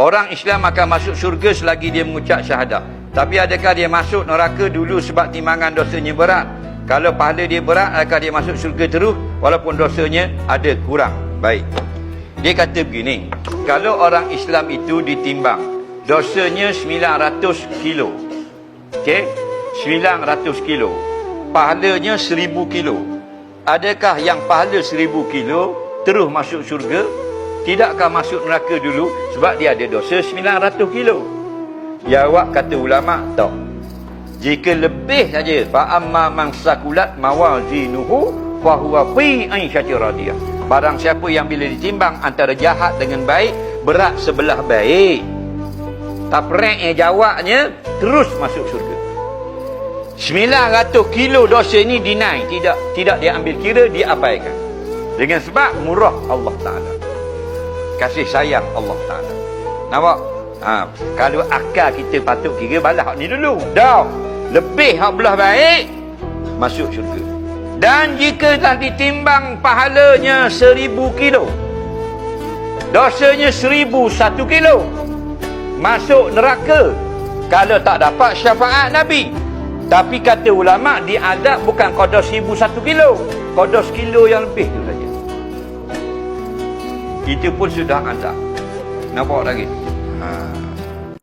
Orang Islam akan masuk syurga selagi dia mengucap syahadah. Tapi adakah dia masuk neraka dulu sebab timbangan dosanya berat? Kalau pahala dia berat, adakah dia masuk syurga terus walaupun dosanya ada kurang? Baik. Dia kata begini, kalau orang Islam itu ditimbang, dosanya 900 kilo. Okey? 900 kilo. Pahalanya 1000 kilo. Adakah yang pahala 1000 kilo terus masuk syurga? Tidakkah masuk neraka dulu sebab dia ada dosa 900 kilo? Jawab kata ulama, tak. Jika lebih saja, fa amma man sakulat mawazinuhu fa huwa fi 'aisyatir radiyah. Barang siapa yang bila ditimbang antara jahat dengan baik, berat sebelah baik. Tapreknya jawabnya terus masuk syurga. 900 kilo dosa ini deny, tidak diambil kira, diabaikan. Dengan sebab murah Allah Ta'ala, kasih sayang Allah Ta'ala. Nampak? Kalau akal kita patut kira balas hak ni dulu. Dah, lebih hak belah baik, masuk syurga. Dan jika telah ditimbang pahalanya 1000 kilo, dosanya 1001 kilo, masuk neraka kalau tak dapat syafaat Nabi. Tapi kata ulama, diadab bukan qadar 1001 kilo, qadar sekilo yang lebih tu saja. Itu pun sudah azab. Nampak lagi?